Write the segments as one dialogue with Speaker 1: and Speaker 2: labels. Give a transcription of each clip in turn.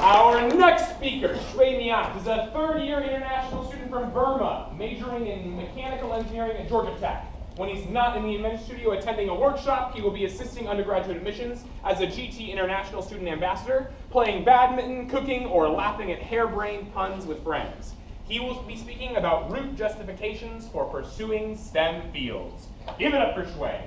Speaker 1: Our next speaker, Shwe Myat, is a third-year international student from Burma, majoring in mechanical engineering at Georgia Tech. When he's not in the event studio attending a workshop, he will be assisting undergraduate admissions as a GT International Student Ambassador, playing badminton, cooking, or laughing at harebrained puns with friends. He will be speaking about route justifications for pursuing STEM fields. Give it up for Shwe.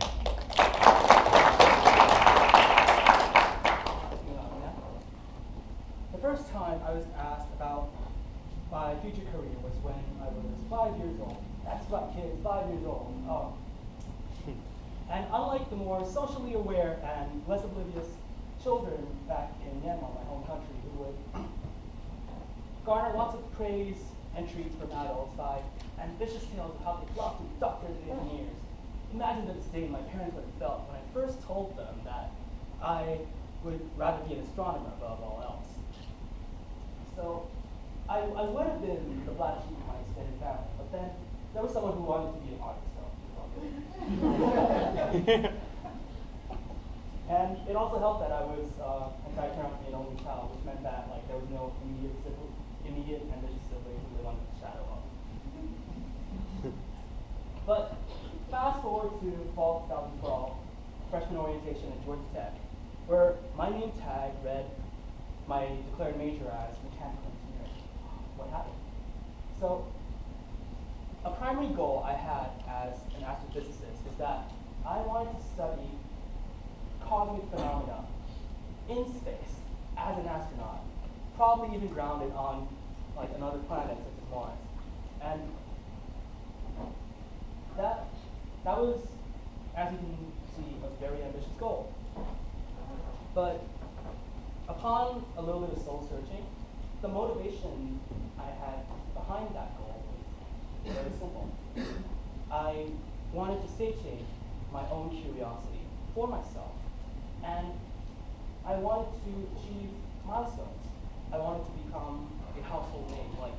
Speaker 2: The first time I was asked about my future career was when I was 5 years old. That's right, kids, 5 years old. Oh. And unlike the more socially aware and less oblivious children back in Myanmar, my home country, who would garner lots of praise and treats from adults by ambitious tales of how they flocked to be doctors and engineers, imagine the disdain my parents would have felt when I first told them that I would rather be an astronomer above all else. So I would have been the black sheep of my extended family, but then there was someone who wanted to be an artist, so it was all good. And it also helped that I was, in fact, turned out to be an only child, which meant that there was no immediate ambitious sibling who lived under the shadow of. But fast forward to fall 2012, freshman orientation at Georgia Tech, where my name tag read my declared major as mechanical engineering. What happened? So, a primary goal I had as an astrophysicist is that I wanted to study cosmic phenomena in space as an astronaut, probably even grounded on another planet such as Mars. And that was, as you can see, a very ambitious goal. But upon a little bit of soul searching, the motivation I had behind that goal was very simple. I wanted to satiate my own curiosity for myself, and I wanted to achieve milestones. I wanted to become a household name, like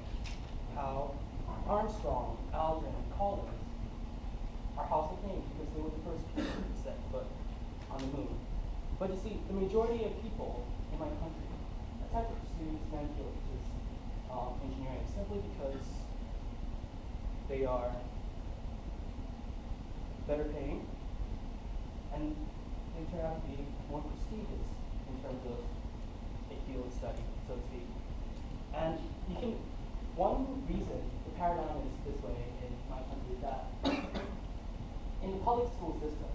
Speaker 2: how Armstrong, Aldrin, and Collins are household names because they were the first people to set foot on the moon. But you see, the majority of people in my country attempt to pursue STEM field, which is engineering, simply because they are better paying and they turn out to be more prestigious in terms of a field study, so to speak. And one reason the paradigm is this way in my country is that in the public school system,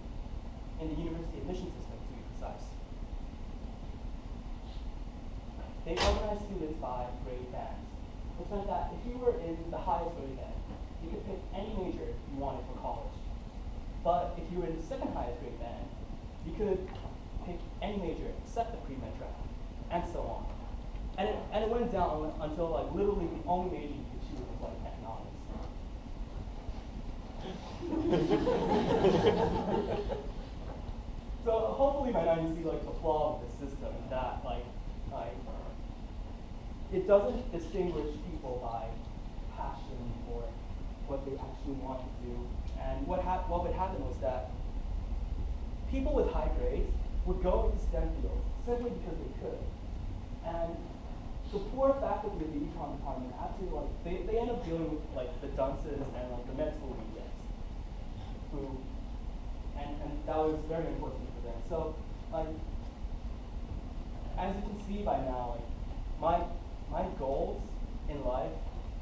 Speaker 2: in the university admission system to be precise, they organize students by grade bands, which meant that if you were in the highest grade band, you could pick any major you wanted for college. But if you were in the second highest grade band, you could pick any major except the pre-med track, and so on. And it went down until literally the only major you could choose was economics. So hopefully by now you see the flaw of the system, that it doesn't distinguish people by passion or what they actually want to do. And what would happen was that people with high grades would go into STEM fields simply because they could. And the poor faculty of the econ department had to they end up dealing with the dunces and the med school rejects, and that was very unfortunate for them. So as you can see by now, my goals in life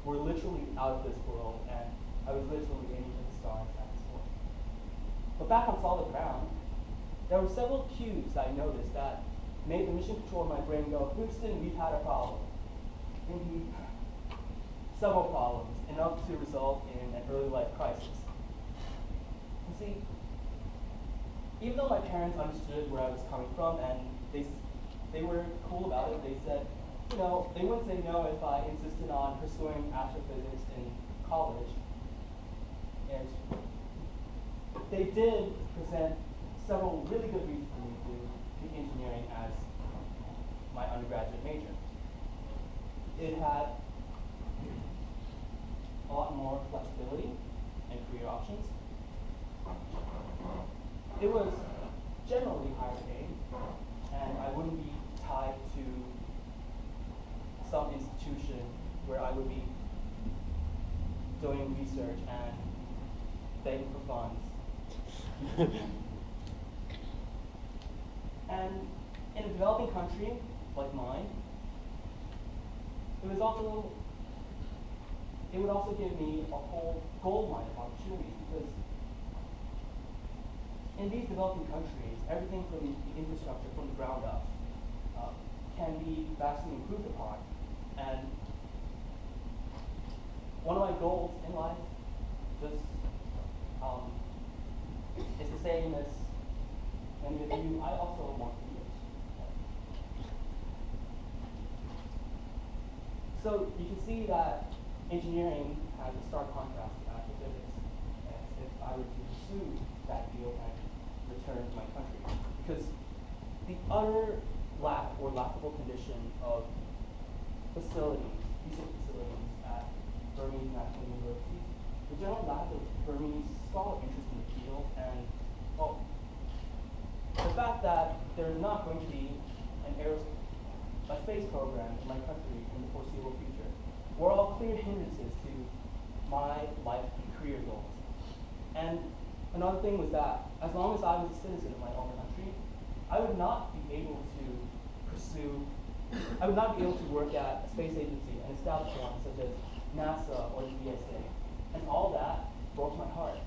Speaker 2: were literally out of this world, and I was literally aiming for the stars at this point. But back on solid ground, there were several cues I noticed that made the mission control in my brain go, Houston, we've had a problem. Indeed, several problems, enough to result in an early life crisis. You see, even though my parents understood where I was coming from and they were cool about it, they said, they wouldn't say no if I insisted on pursuing astrophysics in college. And they did present several really good reasons for me to pick engineering as my undergraduate major. It had a lot more flexibility and career options. It was generally higher paid, and I wouldn't be tied to where I would be doing research and begging for funds. And in a developing country like mine, it would also give me a whole gold mine of opportunities, because in these developing countries, everything from the infrastructure from the ground up can be vastly improved upon. And one of my goals in life just is the same as many of you. I also want to be rich. So you can see that engineering has a stark contrast to natural physics, as if I were to pursue that field and return to my country. Because the utter lack or laughable condition of facilities, research facilities at Burmese National University, the general lack of Burmese scholar interest in the field, and the fact that there is not going to be a space program in my country in the foreseeable future were all clear hindrances to my life and career goals. And another thing was that as long as I was a citizen of my own country, I would not be able to work at a space agency and establish one such as NASA or the ESA. And all that broke my heart.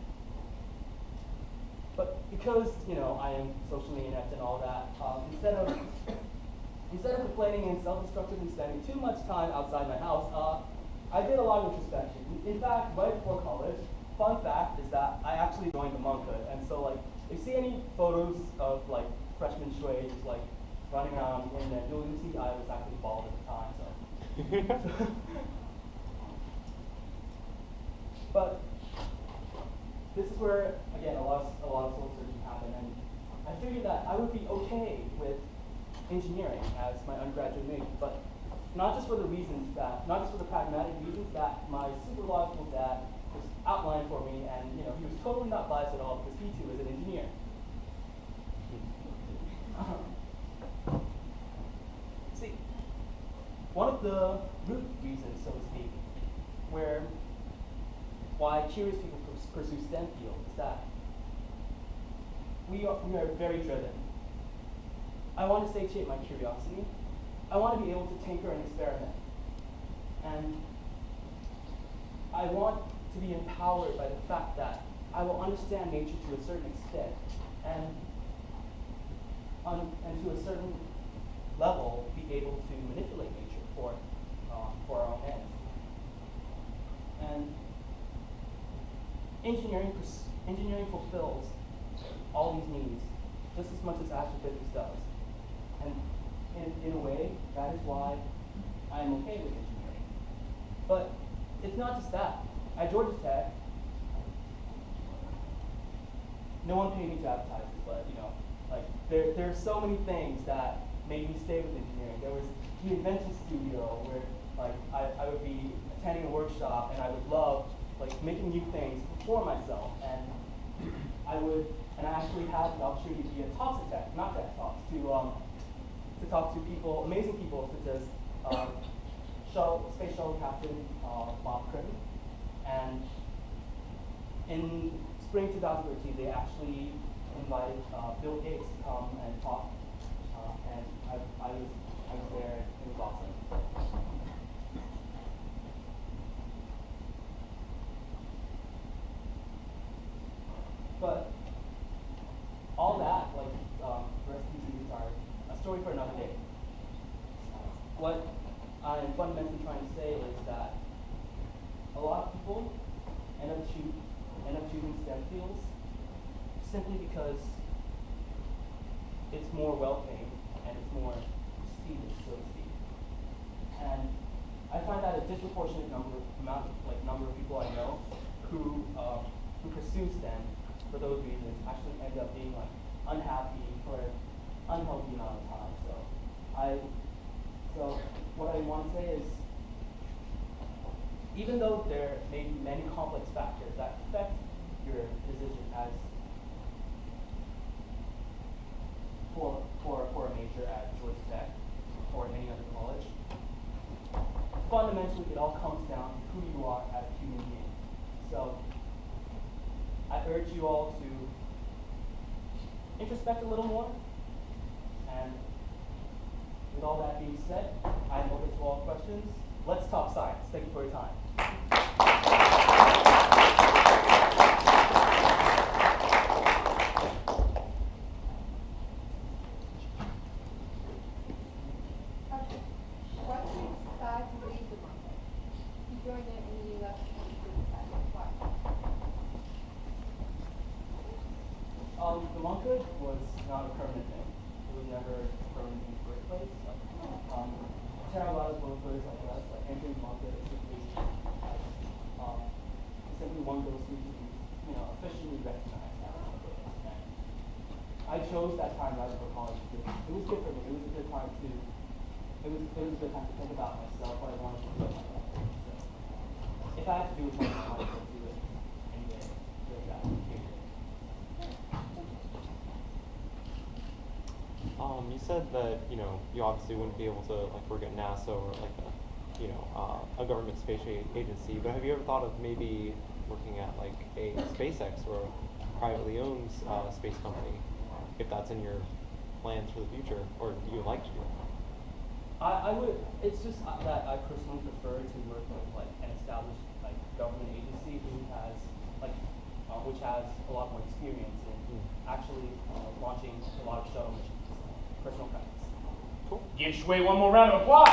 Speaker 2: But because, I am socially inept and all that, instead of complaining and self-destructively spending too much time outside my house, I did a lot of introspection. In fact, right before college, fun fact is that I actually joined the monkhood. And so, if you see any photos of freshman Shwe just running around on the internet, you'll see I was actually bald at the time. So, but this is where, again, a lot of soul searching happened, and I figured that I would be okay with engineering as my undergraduate major, but not just for the pragmatic reasons that my super logical dad just outlined for me, and he was totally not biased at all because he too is an engineer. See, one of the root reasons, so to speak, why curious people pursue STEM fields is that we are very driven. I want to satiate my curiosity. I want to be able to tinker and experiment. And I want to be empowered by the fact that I will understand nature to a certain extent, and to a certain level be able to manipulate nature for our own ends. And engineering fulfills all these needs just as much as astrophysics does. And in a way, that is why I am okay with engineering. But it's not just that. At Georgia Tech, no one paid me to advertise this, but there are so many things that made me stay with engineering. There was the invention studio where I would be attending a workshop and I would love making new things for myself, and I actually had the opportunity to be a talks at Tech, not Tech Talks, to talk to people, amazing people such as Space Shuttle Captain Bob Curtin. And in spring 2013, they actually invited Bill Gates to come and talk, and I was there. It was awesome. But all that, the rest of these reasons are a story for another day. What I'm fundamentally trying to say is that a lot of people end up choosing STEM fields simply because it's more well-paid and it's more prestigious, so to speak. And I find that a disproportionate number of people I know who pursue STEM for those reasons actually end up being unhappy for an unhealthy amount of time. So what I want to say is, even though there may be many complex factors that affect your decision as for a major at Georgia Tech or any other college, fundamentally, it all comes down to who you are as a human being. So I urge you all to introspect a little more. And with all that being said, I'm open to all questions. Let's talk science. Thank you for your time.
Speaker 3: What made you decide to leave the market? You joined it and you left the why?
Speaker 2: The monkhood was not a permanent thing. It was never a permanent thing for a place. Terravadas workers like us, like entering the market is simply one of those who to be, officially recognized as a monkhood. And I chose that time right before college because it was good for me. It was a good time to think about myself, what I wanted to do with my life. So if I had to do it, I might as well do it anyway. Like that.
Speaker 4: You said that you obviously wouldn't be able to work at NASA or a government space agency, but have you ever thought of maybe working at a SpaceX or a privately owned space company, if that's in your plans for the future, or do you like to do it?
Speaker 2: I would. It's just that I personally prefer to work with an established government agency who has which has a lot more experience in actually launching a lot of shuttle missions. Personal preference.
Speaker 1: Cool. Give Shwe one more round of applause.